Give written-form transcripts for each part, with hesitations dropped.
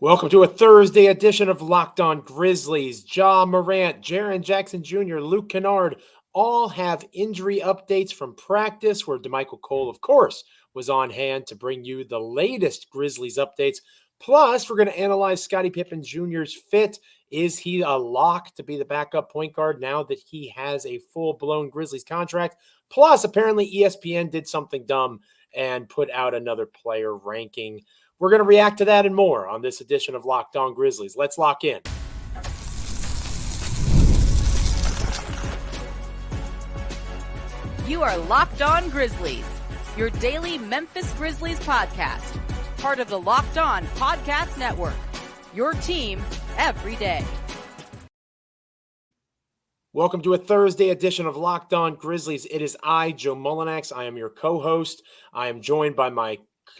Welcome to a Thursday edition of Locked On Grizzlies. Ja Morant, Jaren Jackson Jr., Luke Kennard all have injury updates from practice, where Damichael, of course, was on hand to bring you the latest Grizzlies updates. Plus, we're going to analyze Scotty Pippen Jr.'s fit. Is he a lock to be the backup point guard now that he has a full-blown Grizzlies contract? Plus, apparently ESPN did something dumb and put out another player ranking. We're going to react to that and more on this edition of Locked On Grizzlies. Let's lock in. You are Locked On Grizzlies, your daily Memphis Grizzlies podcast, part of the Locked On Podcast Network, your team every day. Welcome to a Thursday edition of Locked On Grizzlies. It is I, Joe Mullinax. I am your co-host. I am joined by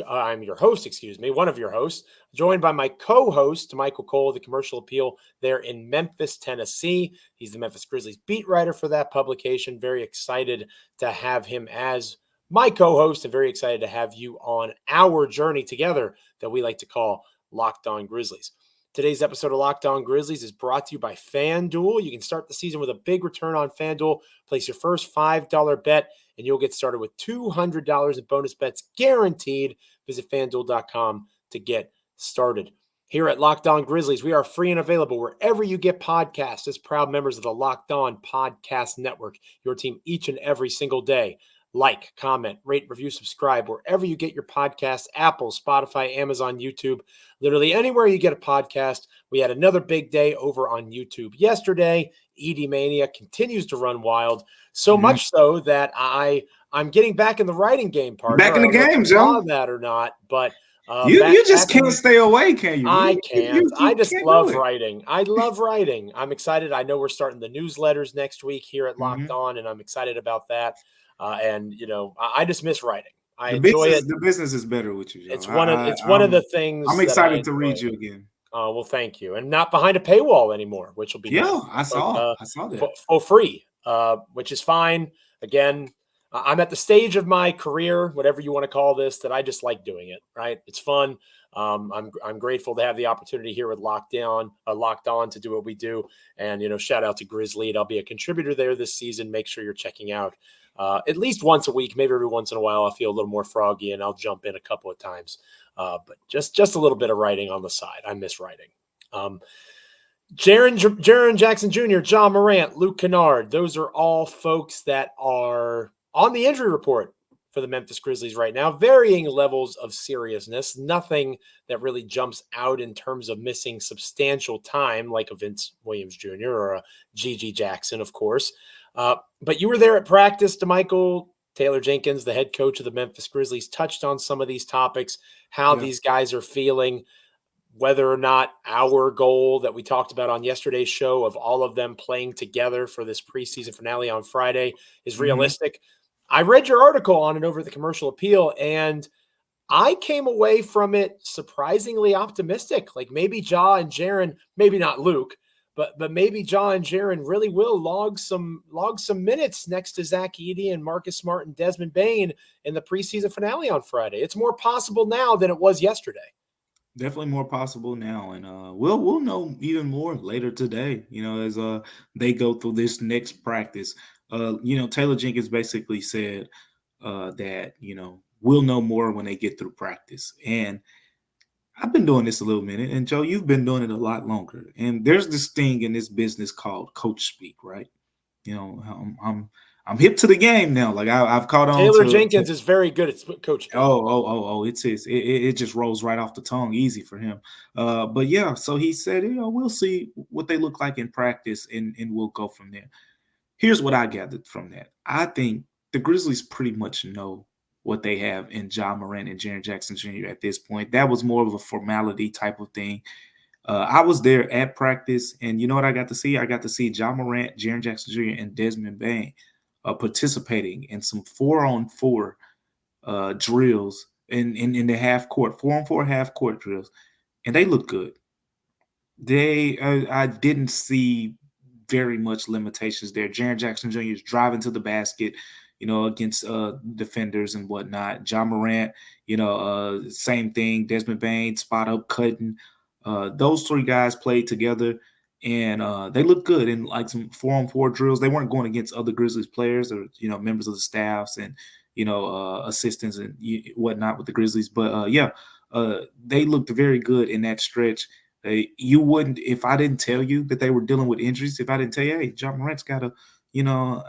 I'm your host, one of your hosts, joined by my co-host, Damichael Cole, the Commercial Appeal there in Memphis, Tennessee. He's the Memphis Grizzlies beat writer for that publication. Very excited to have him as my co-host and very excited to have you on our journey together that we like to call Locked On Grizzlies. Today's episode of Locked On Grizzlies is brought to you by FanDuel. You can start the season with a big return on FanDuel. Place your first $5 bet, and you'll get started with $200 in bonus bets guaranteed. Visit FanDuel.com to get started. Here at Locked On Grizzlies, we are free and available wherever you get podcasts as proud members of the Locked On Podcast Network, your team each and every single day. Like, comment, rate, review, subscribe wherever you get your podcasts, Apple, Spotify, Amazon, YouTube, literally anywhere you get a podcast. We had another big day over on YouTube yesterday. ED Mania continues to run wild, so much so that I'm getting back in the writing game, partner. Back in the game, Joe. That or not, but you just can't stay away, can you? I can't. I just can't love writing. I love writing. I'm excited. I know we're starting the newsletters next week here at Locked On, and I'm excited about that. And I just miss writing. I enjoy it. The business is better with you, Joe. It's one of the things. I'm excited to read you again. Oh, well, thank you. And not behind a paywall anymore, which will be nice. I saw that for free, which is fine. Again, I'm at the stage of my career, whatever you want to call this, that I just like doing it. Right? It's fun. I'm grateful to have the opportunity here with Locked On to do what we do. And shout out to Grizzly. I'll be a contributor there this season. Make sure you're checking out. At least once a week, maybe every once in a while, I feel a little more froggy and I'll jump in a couple of times. But just a little bit of writing on the side. I miss writing. Jaren Jackson Jr., Ja Morant, Luke Kennard. Those are all folks that are on the injury report for the Memphis Grizzlies right now. Varying levels of seriousness. Nothing that really jumps out in terms of missing substantial time like a Vince Williams Jr. or a Gigi Jackson, of course. But you were there at practice, Damichael. Taylor Jenkins, the head coach of the Memphis Grizzlies, touched on some of these topics, how these guys are feeling, whether or not our goal that we talked about on yesterday's show of all of them playing together for this preseason finale on Friday is realistic. I read your article on it over at the Commercial Appeal, and I came away from it surprisingly optimistic. Like maybe Ja and Jaren, maybe not Luke, but maybe Ja and Jaren really will log some minutes next to Zach Edey and Marcus Smart and Desmond Bane in the preseason finale on Friday. It's more possible now than it was yesterday. Definitely more possible now, and we'll know even more later today. As they go through this next practice. Taylor Jenkins basically said that we'll know more when they get through practice, and I've been doing this a little minute, and Joe, you've been doing it a lot longer. And there's this thing in this business called coach speak, right? I'm hip to the game now. Like I've caught on. Taylor Jenkins is very good at coach speak. It just rolls right off the tongue, easy for him. But yeah, so he said, we'll see what they look like in practice, and we'll go from there. Here's what I gathered from that. I think the Grizzlies pretty much know what they have in Ja Morant and Jaren Jackson Jr. at this point. That was more of a formality type of thing. I was there at practice, and you know what I got to see? I got to see Ja Morant, Jaren Jackson Jr., and Desmond Bane participating in some 4-on-4 drills in the half court, 4-on-4 half court drills, and they look good. I didn't see very much limitations there. Jaren Jackson Jr. is driving to the basket, against defenders and whatnot. Ja Morant, same thing. Desmond Bane, spot up cutting. Those three guys played together, and they looked good in like some 4-on-4 drills. They weren't going against other Grizzlies players or members of the staffs and assistants and whatnot with the Grizzlies. But they looked very good in that stretch. You wouldn't, if I didn't tell you that they were dealing with injuries, if I didn't tell you, hey, Ja Morant's got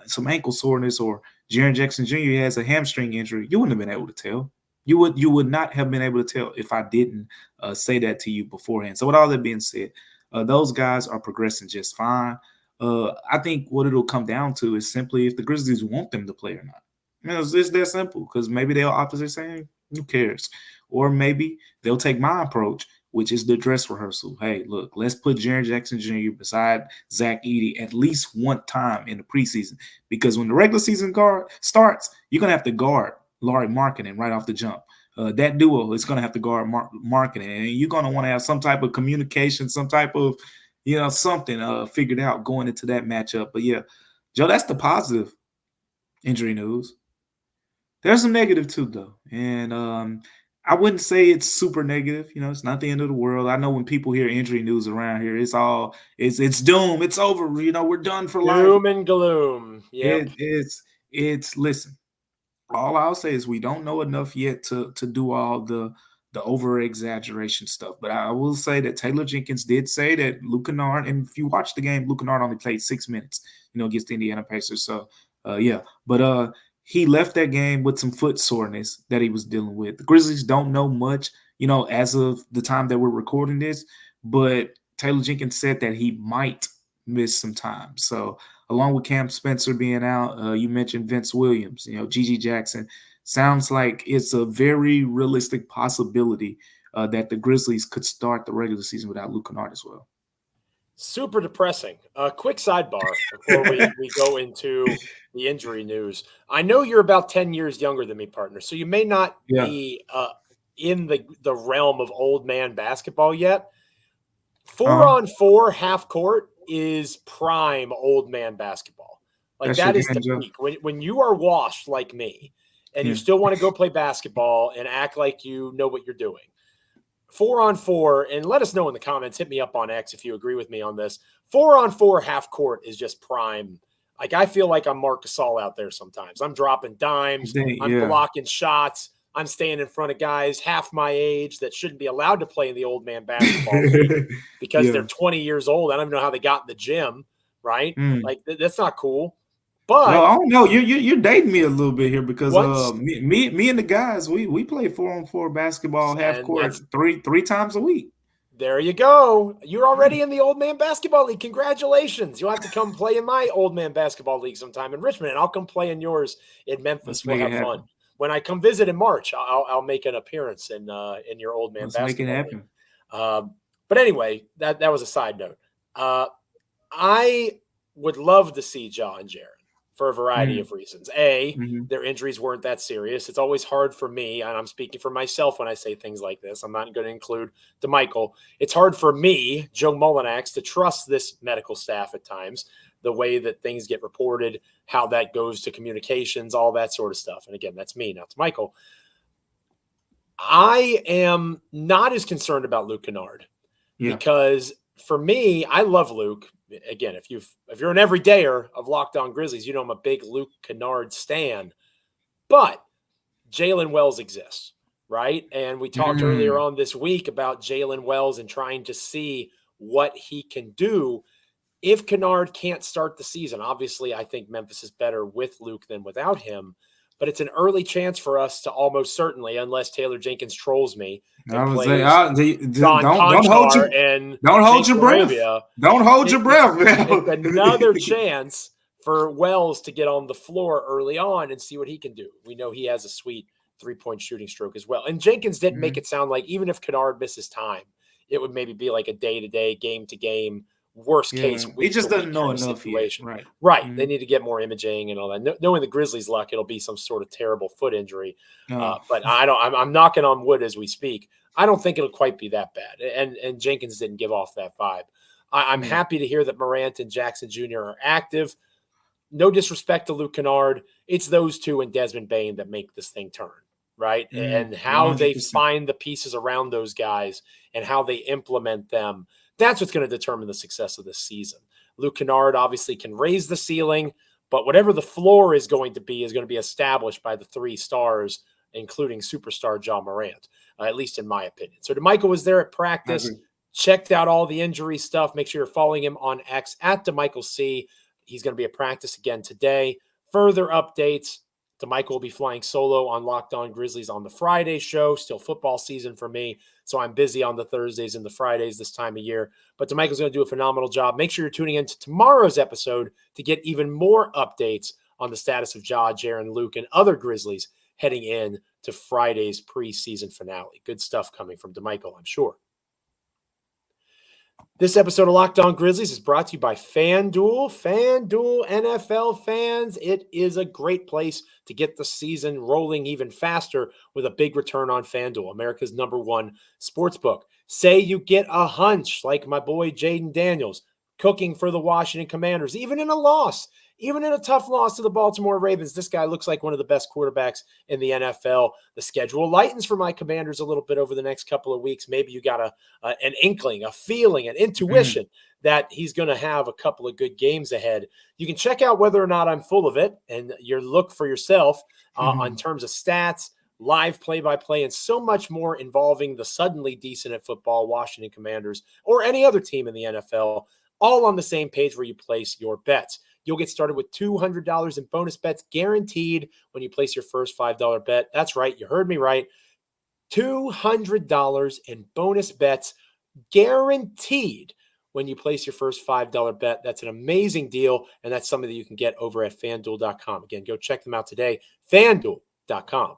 some ankle soreness, or Jaren Jackson Jr. has a hamstring injury, you wouldn't have been able to tell. You would not have been able to tell if I didn't say that to you beforehand. So with all that being said, those guys are progressing just fine. I think what it'll come down to is simply if the Grizzlies want them to play or not. It's that simple, because maybe they'll opposite saying, who cares? Or maybe they'll take my approach, which is the dress rehearsal. Hey, look, let's put Jaren Jackson Jr. beside Zach Edey at least one time in the preseason, because when the regular season starts, you're going to have to guard Lauri Markkanen right off the jump. That duo is going to have to guard Markkanen, and you're going to want to have some type of communication, some type of, something figured out going into that matchup. But yeah, Joe, that's the positive injury news. There's some negative too, though. And I wouldn't say it's super negative. It's not the end of the world. I know when people hear injury news around here, it's doom. It's over. We're done for life. Doom and gloom. Yeah. It's listen. All I'll say is we don't know enough yet to do all the over exaggeration stuff. But I will say that Taylor Jenkins did say that Luke Kennard, and if you watch the game, Luke Kennard only played 6 minutes, against the Indiana Pacers. So yeah. But he left that game with some foot soreness that he was dealing with. The Grizzlies don't know much, as of the time that we're recording this, but Taylor Jenkins said that he might miss some time. So along with Cam Spencer being out, you mentioned Vince Williams, Gigi Jackson. Sounds like it's a very realistic possibility that the Grizzlies could start the regular season without Luke Kennard as well. Super depressing. Quick sidebar before we go into the injury news. I know you're about 10 years younger than me, partner, so you may not be in the realm of old man basketball yet. 4-on-4 half court is prime old man basketball. Like that is the peak. When you are washed like me and you still want to go play basketball and act like you know what you're doing. 4-on-4, and let us know in the comments, hit me up on X if you agree with me on this. 4-on-4 half court is just prime. Like, I feel like I'm Marc Gasol out there sometimes. I'm dropping dimes. I'm blocking shots. I'm staying in front of guys half my age that shouldn't be allowed to play in the old man basketball league because they're 20 years old. I don't even know how they got in the gym, right? Like, that's not cool. But no, I don't know. You're dating me a little bit here because me and the guys we play 4-on-4 basketball half court three times a week. There you go. You're already in the old man basketball league. Congratulations. You'll have to come play in my old man basketball league sometime in Richmond, and I'll come play in yours in Memphis. We'll have fun. When I come visit in March, I'll make an appearance in your old man basketball make it happen. But anyway, that was a side note. I would love to see Ja and Jaren for a variety of reasons. Their injuries weren't that serious. It's always hard for me, and I'm speaking for myself when I say things like this. I'm not going to include Damichael. It's hard for me, Joe Mullinax, to trust this medical staff at times, the way that things get reported, how that goes to communications, all that sort of stuff. And again, that's me, not Damichael. I am not as concerned about Luke Kennard because for me, I love Luke. Again, if you're an everydayer of Locked On Grizzlies, you know I'm a big Luke Kennard stan. But Jalen Wells exists, right? And we talked earlier on this week about Jalen Wells and trying to see what he can do if Kennard can't start the season. Obviously, I think Memphis is better with Luke than without him. But it's an early chance for us to almost certainly, unless Taylor Jenkins trolls me, and plays don't hold your breath. Don't hold your breath. It's another chance for Wells to get on the floor early on and see what he can do. We know he has a sweet three-point shooting stroke as well. And Jenkins didn't make it sound like even if Kennard misses time, it would maybe be like a day-to-day, game-to-game, worst case. He just doesn't know enough yet. Right. They need to get more imaging and all that. Knowing the Grizzlies' luck, it'll be some sort of terrible foot injury. But I'm knocking on wood as we speak. I don't think it'll quite be that bad. And Jenkins didn't give off that vibe. I'm happy to hear that Morant and Jackson Jr. are active. No disrespect to Luke Kennard. It's those two and Desmond Bane that make this thing turn. right? And how they 100%. find the pieces around those guys and how they implement them. That's what's going to determine the success of this season. Luke Kennard obviously can raise the ceiling, but whatever the floor is going to be established by the 3 stars, including superstar Ja Morant, at least in my opinion. So Damichael was there at practice, checked out all the injury stuff. Make sure you're following him on X at Damichael C. He's going to be at practice again today. Further updates, Damichael will be flying solo on Locked On Grizzlies on the Friday show. Still football season for me, so I'm busy on the Thursdays and the Fridays this time of year. But Damichael's going to do a phenomenal job. Make sure you're tuning into tomorrow's episode to get even more updates on the status of Ja, Jaren, Luke, and other Grizzlies heading in to Friday's preseason finale. Good stuff coming from Damichael, I'm sure. This episode of Locked On Grizzlies is brought to you by FanDuel. FanDuel NFL fans, it is a great place to get the season rolling even faster with a big return on FanDuel, America's #1 sportsbook. Say you get a hunch like my boy Jaden Daniels cooking for the Washington Commanders, even in a loss, even in a tough loss to the Baltimore Ravens. This guy looks like one of the best quarterbacks in the NFL. The schedule lightens for my Commanders a little bit over the next couple of weeks. Maybe you got an inkling, a feeling, an intuition that he's going to have a couple of good games ahead. You can check out whether or not I'm full of it, and you look for yourself on terms of stats, live play-by-play, and so much more involving the suddenly decent at football Washington Commanders or any other team in the NFL, all on the same page where you place your bets. You'll get started with $200 in bonus bets guaranteed when you place your first $5 bet. That's right. You heard me right. $200 in bonus bets guaranteed when you place your first $5 bet. That's an amazing deal, and that's something that you can get over at FanDuel.com. Again, go check them out today, FanDuel.com.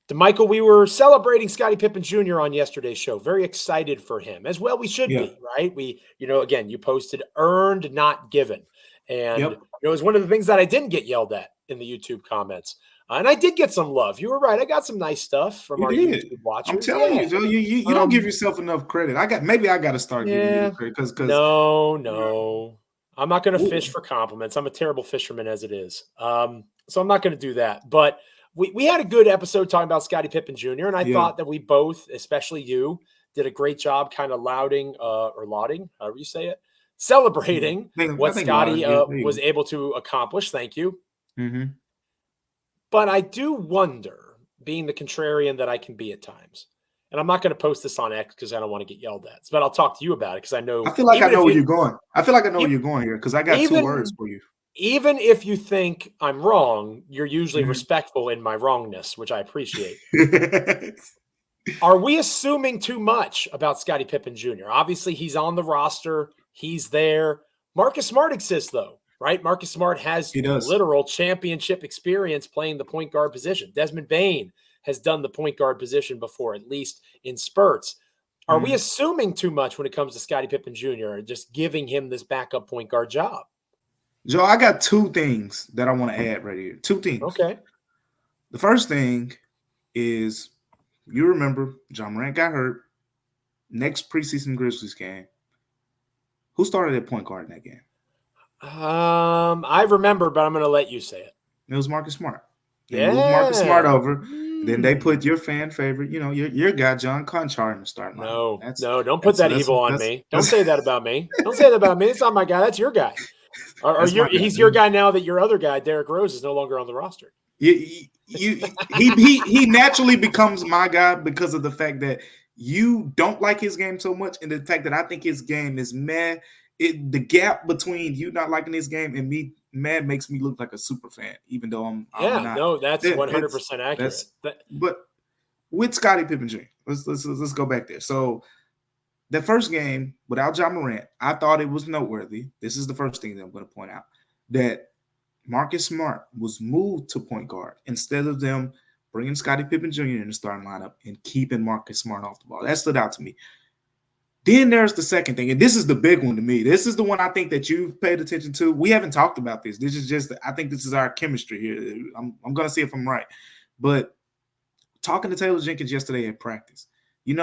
Damichael, we were celebrating Scotty Pippen Jr. on yesterday's show. Very excited for him, as well we should be, right? Again, you posted earned, not given. And it was one of the things that I didn't get yelled at in the YouTube comments. And I did get some love. You were right. I got some nice stuff from our YouTube watchers. I'm telling you, Joe, you don't give yourself enough credit. Maybe I got to start giving you credit because no. I'm not going to fish for compliments. I'm a terrible fisherman as it is. So I'm not going to do that. But we had a good episode talking about Scotty Pippen Jr., and I thought that we both, especially you, did a great job kind of lauding, however you say it, celebrating what Scotty was able to accomplish. Thank you. But I do wonder, being the contrarian that I can be at times, and I'm not going to post this on X because I don't want to get yelled at, but I'll talk to you about it because I know. I feel like I know where you're going. I feel like I know where you're going here because I got 2 words for you. Even if you think I'm wrong, you're usually respectful in my wrongness, which I appreciate. Are we assuming too much about Scotty Pippen Jr.? Obviously, he's on the roster. He's there. Marcus Smart exists, though, right? Marcus Smart has literal championship experience playing the point guard position. Desmond Bane has done the point guard position before, at least in spurts. Are we assuming too much when it comes to Scotty Pippen Jr. and just giving him this backup point guard job? Joe, I got 2 things that I want to add right here. 2 things. Okay. The first thing is, you remember, Ja Morant got hurt. Next preseason Grizzlies game. Who started at point guard in that game? I remember, but I'm going to let you say it. It was Marcus Smart. They moved Marcus Smart over. Then they put your fan favorite, your guy, John Conchar, in the starting line. No, don't put that evil on me. Don't say that about me. Don't say that about me. It's not my guy. That's your guy. He's your guy now that your other guy, Derrick Rose, is no longer on the roster. He naturally becomes my guy because of the fact that you don't like his game so much, and the fact that I think his game is mad. The gap between you not liking his game and me mad makes me look like a super fan, even though I'm not. No, that's 100% accurate. But with Scotty Pippen Jr., let's go back there. So that first game without Ja Morant, I thought it was noteworthy. This is the first thing that I'm going to point out, that Marcus Smart was moved to point guard instead of them bringing Scotty Pippen Jr. in the starting lineup and keeping Marcus Smart off the ball. That stood out to me. Then there's the second thing, and this is the big one to me. This is the one I think that you've paid attention to. We haven't talked about this. This is just, I think this is our chemistry here. I'm going to see if I'm right. But talking to Taylor Jenkins yesterday at practice,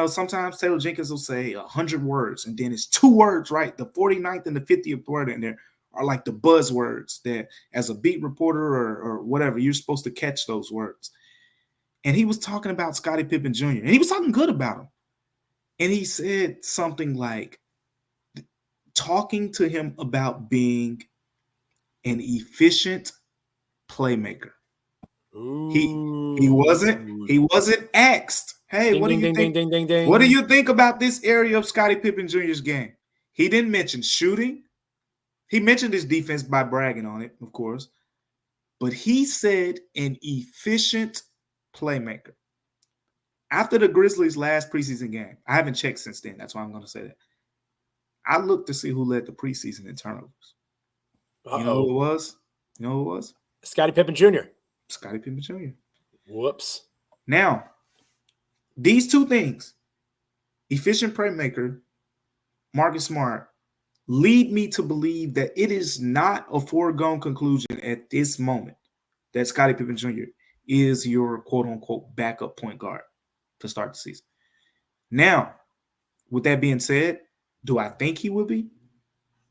sometimes Taylor Jenkins will say 100 words, and then it's 2 words, right? The 49th and the 50th word in there are like the buzzwords that as a beat reporter or whatever, you're supposed to catch those words. And he was talking about Scotty Pippen Jr. And he was talking good about him. And he said something like, talking to him about being an efficient playmaker. He wasn't asked, hey, Ding, what do ding, you ding, think? ding, ding, ding, What do ding. you think about this area of Scotty Pippen Jr.'s game? He didn't mention shooting. He mentioned his defense by bragging on it, of course. But he said an efficient playmaker. After the Grizzlies' last preseason game, I haven't checked since then. That's why I'm going to say that. I looked to see who led the preseason in turnovers. You know who it was? You know who it was? Scotty Pippen Jr. Scotty Pippen Jr. Whoops. Now, these two things, efficient playmaker, Marcus Smart, lead me to believe that it is not a foregone conclusion at this moment that Scotty Pippen Jr. is your quote-unquote backup point guard to start the season. Now, with that being said, do I think he will be?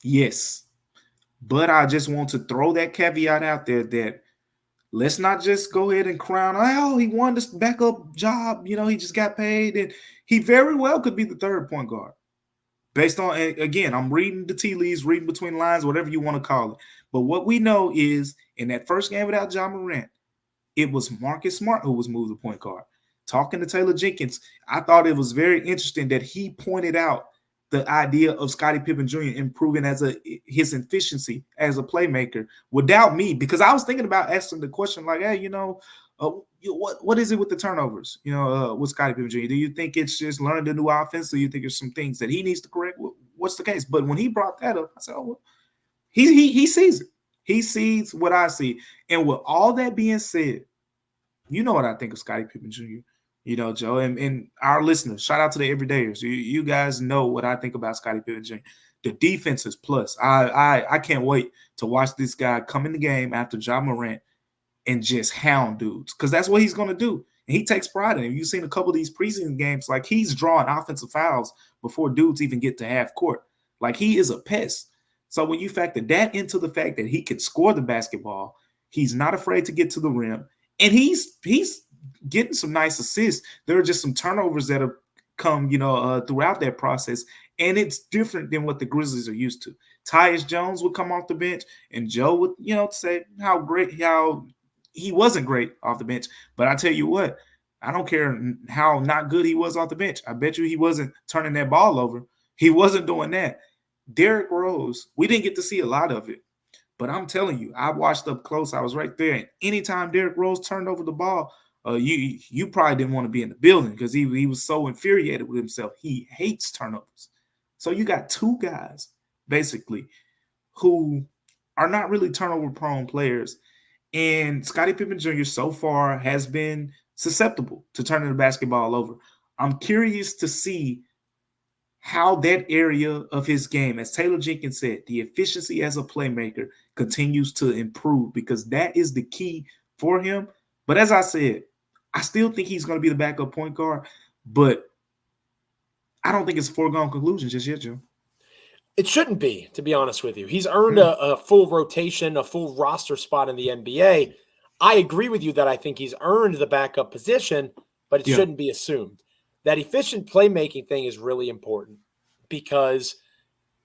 Yes. But I just want to throw that caveat out there that let's not just go ahead and crown, oh, he won this backup job. You know, he just got paid. And he very well could be the third point guard. Based on, again, I'm reading the tea leaves, reading between the lines, whatever you want to call it. But what we know is in that first game without Ja Morant, it was Marcus Smart who was moved to point guard. Talking to Taylor Jenkins, I thought it was very interesting that he pointed out the idea of Scotty Pippen Jr. improving his efficiency as a playmaker without me, because I was thinking about asking the question like, hey, what is it with the turnovers, with Scotty Pippen Jr.? Do you think it's just learning the new offense? Do you think there's some things that he needs to correct? What's the case? But when he brought that up, I said, oh, well, he sees it. He sees what I see. And with all that being said, you know what I think of Scotty Pippen Jr., Joe, and our listeners, shout out to the everydayers. You guys know what I think about Scotty Pippen Jr. The defense is plus. I can't wait to watch this guy come in the game after Ja Morant and just hound dudes, because that's what he's going to do. And he takes pride in it. You've seen a couple of these preseason games, like he's drawing offensive fouls before dudes even get to half court. Like he is a pest. So when you factor that into the fact that he can score the basketball, he's not afraid to get to the rim, and he's getting some nice assists. There are just some turnovers that have come, throughout that process, and it's different than what the Grizzlies are used to. Tyus Jones would come off the bench, and Joe would, say how he wasn't great off the bench. But I tell you what, I don't care how not good he was off the bench. I bet you he wasn't turning that ball over. He wasn't doing that. Derrick Rose, we didn't get to see a lot of it, but I'm telling you, I watched up close. I was right there, and anytime Derrick Rose turned over the ball, you probably didn't want to be in the building because he was so infuriated with himself. He hates turnovers. So you got two guys, basically, who are not really turnover-prone players, and Scotty Pippen Jr. so far has been susceptible to turning the basketball over. I'm curious to see how that area of his game, as Taylor Jenkins said, the efficiency as a playmaker continues to improve, because that is the key for him. But as I said, I still think he's going to be the backup point guard, but I don't think it's a foregone conclusion just yet, Joe. It shouldn't be, to be honest with you. He's earned a full rotation, a full roster spot in the NBA. I agree with you that I think he's earned the backup position, but it shouldn't be assumed. That efficient playmaking thing is really important, because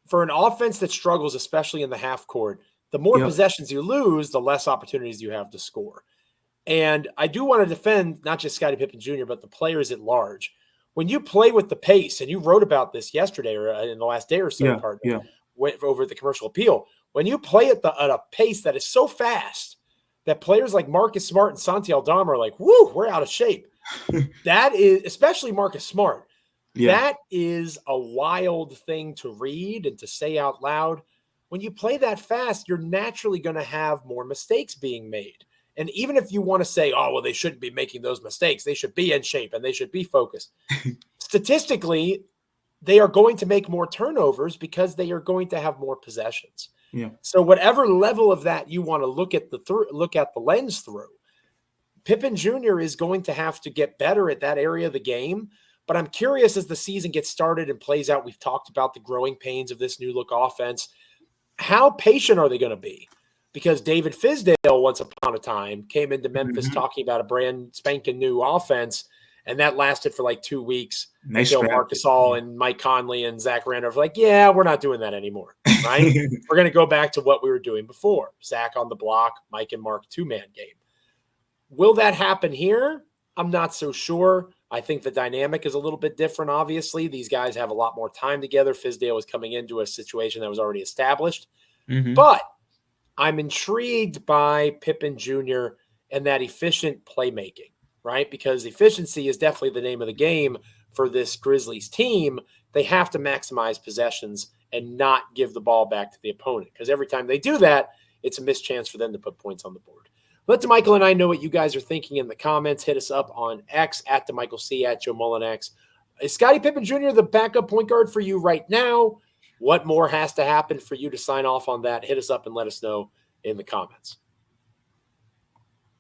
for an offense that struggles, especially in the half court, the more possessions you lose, the less opportunities you have to score. And I do want to defend not just Scotty Pippen Jr., but the players at large. When you play with the pace, and you wrote about this yesterday or in the last day or so, over the commercial appeal, when you play at a pace that is so fast that players like Marcus Smart and Santi Aldama are like, whoo, we're out of shape. That is, especially Marcus Smart, that is a wild thing to read and to say out loud. When you play that fast, you're naturally going to have more mistakes being made. And even if you want to say, oh, well, they shouldn't be making those mistakes, they should be in shape and they should be focused. Statistically, they are going to make more turnovers because they are going to have more possessions. Yeah. So whatever level of that you want to look at the lens through, Pippen Jr. is going to have to get better at that area of the game. But I'm curious, as the season gets started and plays out, we've talked about the growing pains of this new look offense. How patient are they going to be? because David Fizdale, once upon a time, came into Memphis Mm-hmm. talking about a brand spanking new offense, and that lasted for like 2 weeks They until scrapped Marcus it. All and Mike Conley and Zach Randolph were like, yeah, we're not doing that anymore, right? We're going to go back to what we were doing before. Zach on the block, Mike and Mark two-man game. Will that happen here? I'm not so sure. I think the dynamic is a little bit different, obviously. These guys have a lot more time together. Fizdale was coming into a situation that was already established. Mm-hmm. But I'm intrigued by Pippen Jr. and that efficient playmaking, right? Because efficiency is definitely the name of the game for this Grizzlies team. They have to maximize possessions and not give the ball back to the opponent, because every time they do that, it's a missed chance for them to put points on the board. Let Damichael and I know what you guys are thinking in the comments. Hit us up on X at Damichael C, at Joe Mullinax. Is Scotty Pippen Jr. the backup point guard for you right now? What more has to happen for you to sign off on that? Hit us up and let us know in the comments.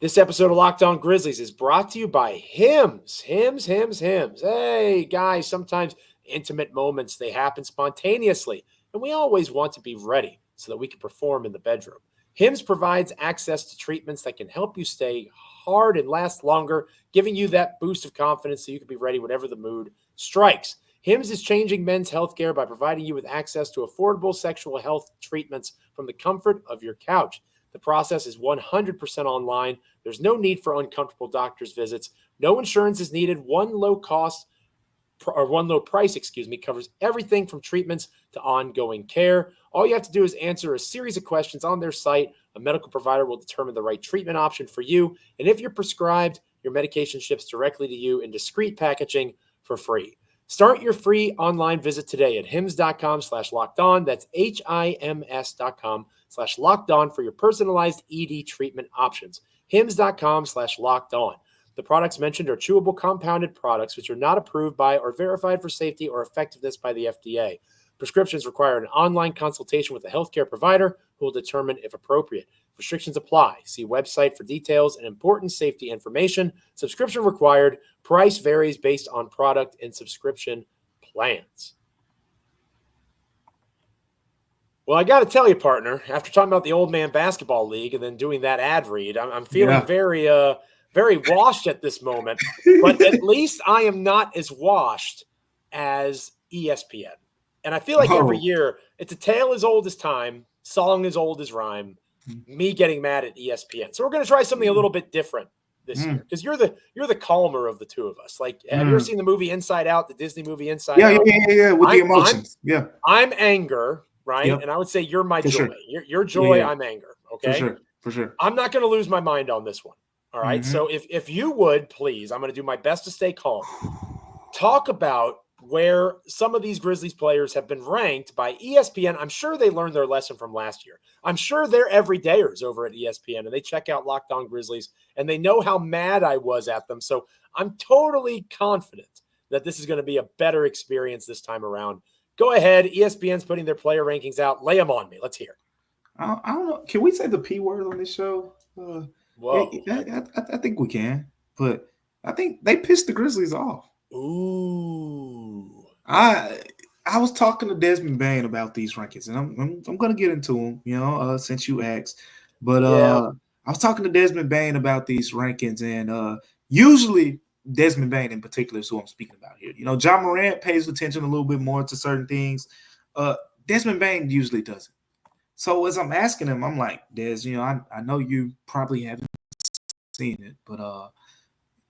This episode of Locked On Grizzlies is brought to you by Hims. Hims. Hey, guys, sometimes intimate moments, they happen spontaneously, and we always want to be ready so that we can perform in the bedroom. Hims provides access to treatments that can help you stay hard and last longer, giving you that boost of confidence so you can be ready whenever the mood strikes. Hims is changing men's healthcare by providing you with access to affordable sexual health treatments from the comfort of your couch. The process is 100% online. There's no need for uncomfortable doctor's visits. No insurance is needed. One low price, covers everything from treatments to ongoing care. All you have to do is answer a series of questions on their site. A medical provider will determine the right treatment option for you. And if you're prescribed, your medication ships directly to you in discreet packaging for free. Start your free online visit today at hims.com/lockedon. That's HIMS.com/lockedon for your personalized ED treatment options. hims.com/lockedon. The products mentioned are chewable compounded products which are not approved by or verified for safety or effectiveness by the FDA. Prescriptions require an online consultation with a healthcare provider who will determine if appropriate. Restrictions apply. See website for details and important safety information. Subscription required. Price varies based on product and subscription plans. Well, I got to tell you, partner, after talking about the Old Man Basketball League and then doing that ad read, I'm feeling very washed at this moment. But at least I am not as washed as ESPN. And I feel like every year, it's a tale as old as time, song as old as rhyme, me getting mad at ESPN. So we're going to try something a little bit different this year, because you're the calmer of the two of us. Like, have you ever seen the movie Inside Out, the Disney movie Inside Out? Yeah, with the emotions. I'm anger, right? Yep. And I would say you're my joy. Sure. You're joy, I'm anger, okay? For sure. I'm not going to lose my mind on this one, all right? So if you would, please, I'm going to do my best to stay calm. Talk about where some of these Grizzlies players have been ranked by ESPN. I'm sure they learned their lesson from last year. I'm sure they're everydayers over at ESPN, and they check out Locked On Grizzlies, and they know how mad I was at them. So I'm totally confident that this is going to be a better experience this time around. Go ahead. ESPN's putting their player rankings out. Lay them on me. Let's hear. I don't know. Can we say the P word on this show? Whoa. I think we can, but I think they pissed the Grizzlies off. Ooh. I was talking to Desmond Bain about these rankings, and I'm going to get into them, since you asked. But I was talking to Desmond Bain about these rankings, and usually Desmond Bain in particular is who I'm speaking about here. Ja Morant pays attention a little bit more to certain things. Desmond Bain usually doesn't. So as I'm asking him, I'm like, Des, I know you probably haven't seen it, but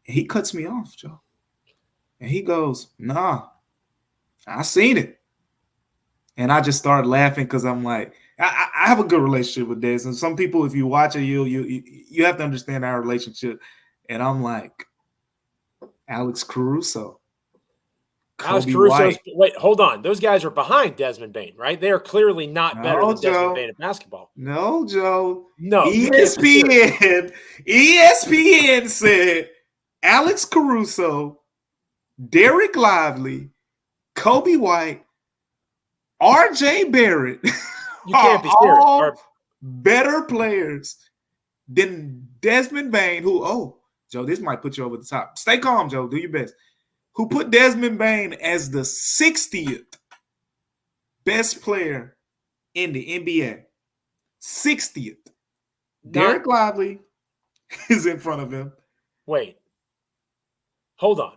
he cuts me off, Joe. And he goes, nah, I seen it. And I just started laughing because I'm like, I have a good relationship with Des. And some people, if you watch it, you have to understand our relationship. And I'm like, Alex Caruso. Wait, hold on. Those guys are behind Desmond Bain, right? They are clearly not better than Desmond Bain at basketball. No, Joe. No. ESPN said Alex Caruso, Derek Lively, Kobe White, RJ Barrett you can't be serious. All better players than Desmond Bain, who, Joe, this might put you over the top. Stay calm, Joe. Do your best. Who put Desmond Bain as the 60th best player in the NBA. 60th. Derek Lively is in front of him. Wait. Hold on.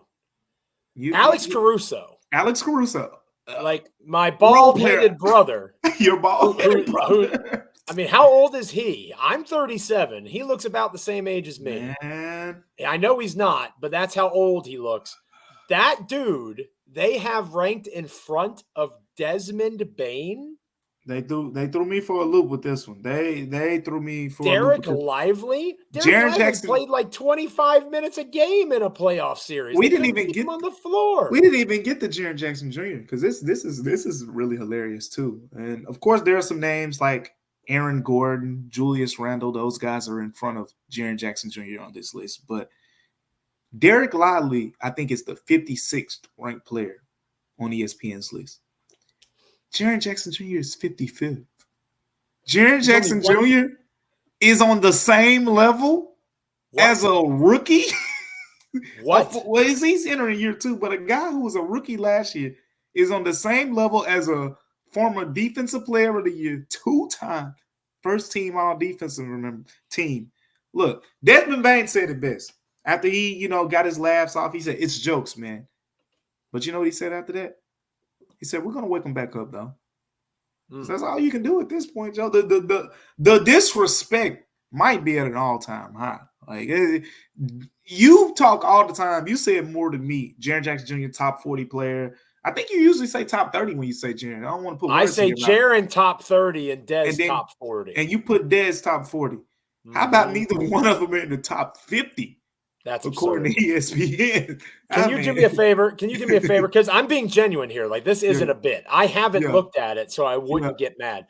Alex Caruso. Alex Caruso. Like my bald-headed brother. Your bald-headed brother. I mean, how old is he? I'm 37. He looks about the same age as me. Man. I know he's not, but that's how old he looks. That dude, they have ranked in front of Desmond Bane. They threw me for a loop with this one. They threw me for Derek a loop. Lively? Jaren Jackson played like 25 minutes a game in a playoff series. We didn't even get him on the floor. We didn't even get the Jaren Jackson Jr. because this is really hilarious too. And of course, there are some names like Aaron Gordon, Julius Randle. Those guys are in front of Jaren Jackson Jr. on this list. But Derek Lively, I think, is the 56th ranked player on ESPN's list. Jaren Jackson Jr. is 55th. Jaren Jackson Jr. is on the same level as a rookie. What? Well, he's entering year 2, but a guy who was a rookie last year is on the same level as a former defensive player of the year, 2-time first team all defensive team. Look, Desmond Bane said it best. After he, got his laughs off, he said, "It's jokes, man." But you know what he said after that? He said, "We're gonna wake him back up, though." So that's all you can do at this point, Joe. The disrespect might be at an all-time high. Like you talk all the time. You say it more than me. Jaren Jackson Jr. top 40 player. I think you usually say top 30 when you say Jaren. I don't want to put. I say Jaren top 30 and Dez top 40. And you put Dez top 40. How about neither one of them in the top 50? That's according absurd. to ESPN. Can you do me a favor? Because I'm being genuine here. Like this isn't a bit. I haven't looked at it, so I wouldn't get mad.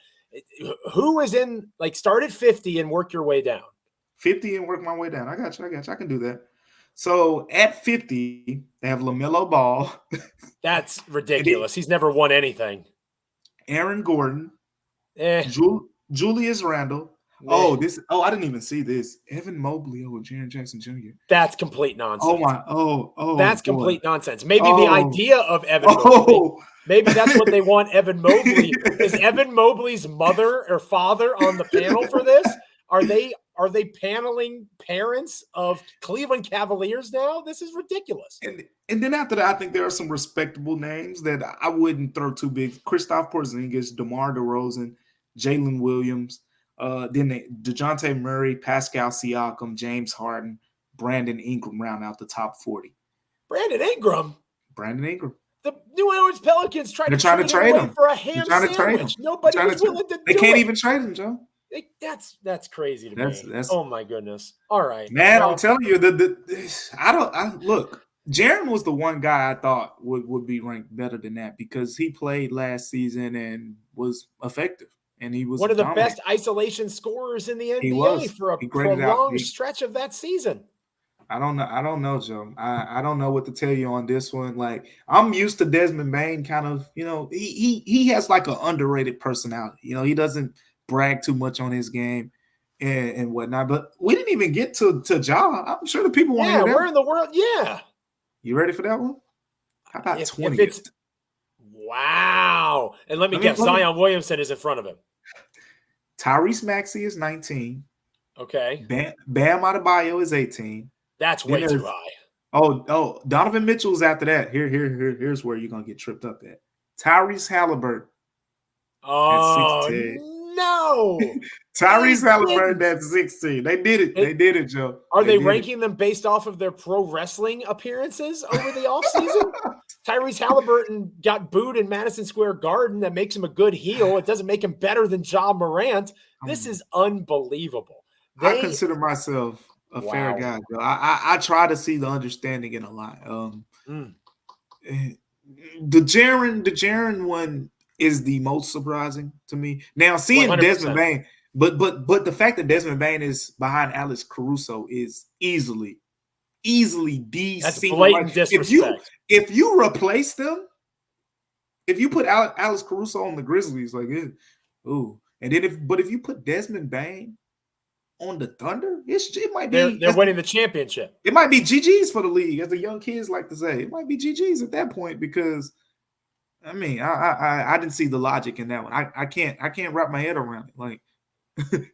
Who is in start at 50 and work your way down? 50 and work my way down. I got you. I can do that. So at 50, they have LaMelo Ball. That's ridiculous. He's never won anything. Aaron Gordon. Julius Randle. I didn't even see this. Evan Mobley over Jaren Jackson Jr. That's complete nonsense. That's boy. Complete nonsense. Maybe the idea of Evan Mobley. Maybe that's what they want Evan Mobley. Is Evan Mobley's mother or father on the panel for this? Are they paneling parents of Cleveland Cavaliers now? This is ridiculous. And then after that, I think there are some respectable names that I wouldn't throw too big. Kristaps Porzingis, DeMar DeRozan, Jalen Williams. Then DeJounte Murray, Pascal Siakam, James Harden, Brandon Ingram round out the top 40. Brandon Ingram. The New Orleans Pelicans trying to trade him for a ham sandwich. Nobody was willing to do it. They can't even trade him, Joe. That's crazy to me. Oh my goodness. All right, man. I'm telling you, look. Jaren was the one guy I thought would be ranked better than that because he played last season and was effective. And he was one of the best isolation scorers in the NBA for a long stretch of that season. I don't know, Joe. I don't know what to tell you on this one. Like I'm used to Desmond Bane, kind of. He has like an underrated personality. He doesn't brag too much on his game and whatnot. But we didn't even get to Ja. I'm sure the people want to hear that. Where in the world? Yeah. You ready for that one? How about 20th? Wow. And let me guess, Zion Williamson is in front of him. Tyrese Maxey is 19. Okay. Bam Adebayo is 18. That's way too high. Oh, Donovan Mitchell's after that. Here's where you're going to get tripped up at. Tyrese Halliburton. Oh, no. Tyrese Halliburton at 16. They did it. They did it, Joe. Are they ranking them based off of their pro wrestling appearances over the offseason? Tyrese Halliburton got booed in Madison Square Garden. That makes him a good heel. It doesn't make him better than Ja Morant. This is unbelievable. I consider myself a fair guy, Joe. I try to see the understanding in a lot. The Jaren one is the most surprising to me. Now, seeing 100%. Desmond Bane, but the fact that Desmond Bane is behind Alex Caruso is easily the single. Blatant disrespect. If you replace them, if you put Alex Caruso on the Grizzlies, and then if you put Desmond Bane on the Thunder, it might be they're winning the championship. It might be GG's for the league, as the young kids like to say. It might be GG's at that point because. I mean, I didn't see the logic in that one. I can't wrap my head around it. Like,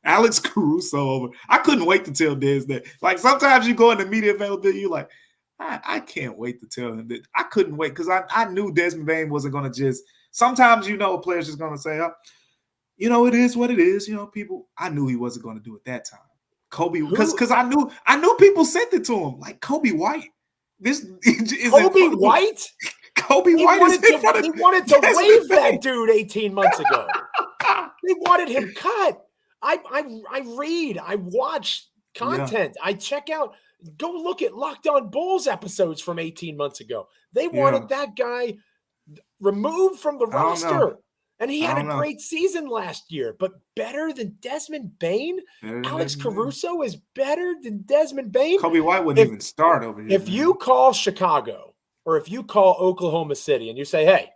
Alex Caruso over. I couldn't wait to tell Dez that. Like sometimes you go into media availability, you're like, I can't wait to tell him that. I couldn't wait because I knew Desmond Bane wasn't going to just. Sometimes a player's just going to say, it is what it is. People. I knew he wasn't going to do it that time. Kobe, because I knew people sent it to him like Kobe White. This is Kobe White. Kobe White is in front of. He wanted to waive that dude 18 months ago. They wanted him cut. I read, I watch content, I check out, go look at Locked On Bulls episodes from 18 months ago. They wanted that guy removed from the roster. And he had a great season last year, but better than Desmond Bane? Alex Caruso is better than Desmond Bane? Kobe White wouldn't even start over here. If you call Chicago or if you call Oklahoma City and you say, hey,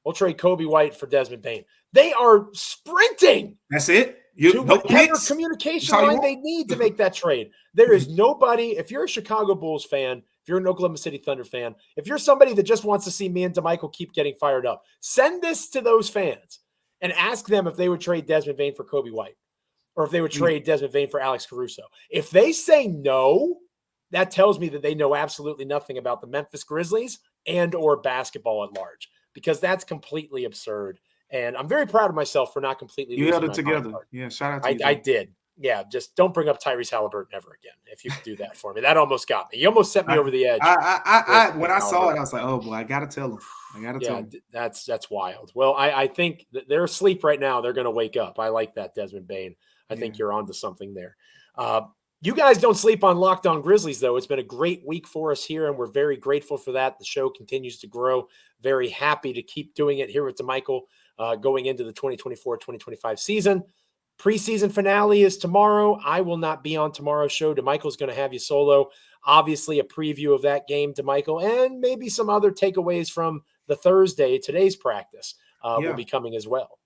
we'll trade Kobe White for Desmond Bane, they are sprinting. That's it. To whatever communication line they need to make that trade. There is nobody, if you're a Chicago Bulls fan, if you're an Oklahoma City Thunder fan, if you're somebody that just wants to see me and Damichael keep getting fired up, send this to those fans and ask them if they would trade Desmond Bane for Kobe White or if they would trade Desmond Bane for Alex Caruso. If they say no, that tells me that they know absolutely nothing about the Memphis Grizzlies and or basketball at large, because that's completely absurd. And I'm very proud of myself for not completely losing. You held it together. Yeah, shout out to you. I did. Yeah, just don't bring up Tyrese Halliburton ever again. If you could do that for me, that almost got me. You almost set me over the edge. When I saw it, I was like, oh boy, I gotta tell him. That's wild. Well, I think that they're asleep right now. They're gonna wake up. I like that, Desmond Bane. I think you're onto something there. You guys don't sleep on Locked On Grizzlies, though. It's been a great week for us here, and we're very grateful for that. The show continues to grow. Very happy to keep doing it here with Damichael. Going into the 2024-2025 season. Preseason finale is tomorrow. I will not be on tomorrow's show. Damichael's going to have you solo. Obviously, a preview of that game, Damichael, and maybe some other takeaways from the today's practice will be coming as well.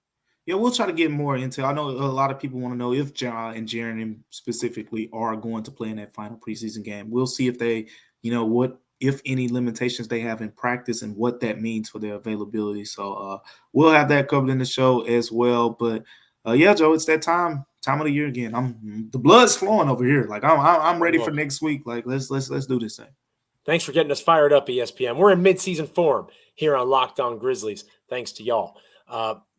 Yeah, we'll try to get more into. I know a lot of people want to know if Ja and Jaren specifically are going to play in that final preseason game. We'll see if they, what, if any limitations they have in practice and what that means for their availability. So we'll have that covered in the show as well. But Joe, it's that time of the year again. The blood's flowing over here. Like I'm ready for next week. Like let's do this thing. Thanks for getting us fired up, ESPN. We're in mid-season form here on Locked On Grizzlies. Thanks to y'all.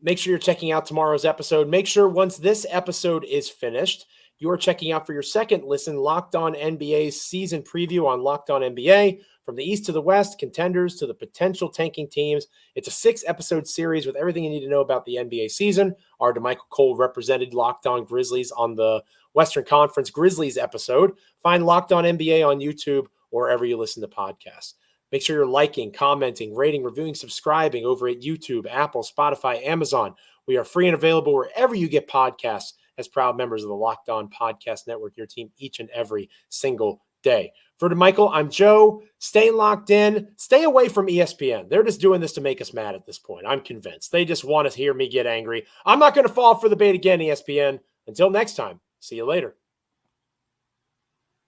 Make sure you're checking out tomorrow's episode. Make sure once this episode is finished, you're checking out for your second listen, Locked On NBA's season preview on Locked On NBA. From the East to the West, contenders to the potential tanking teams. It's a 6-episode series with everything you need to know about the NBA season. Our Damichael Cole represented Locked On Grizzlies on the Western Conference Grizzlies episode. Find Locked On NBA on YouTube or wherever you listen to podcasts. Make sure you're liking, commenting, rating, reviewing, subscribing over at YouTube, Apple, Spotify, Amazon. We are free and available wherever you get podcasts as proud members of the Locked On Podcast Network, your team each and every single day. For Damichael, I'm Joe. Stay locked in. Stay away from ESPN. They're just doing this to make us mad at this point. I'm convinced. They just want to hear me get angry. I'm not going to fall for the bait again, ESPN. Until next time, see you later.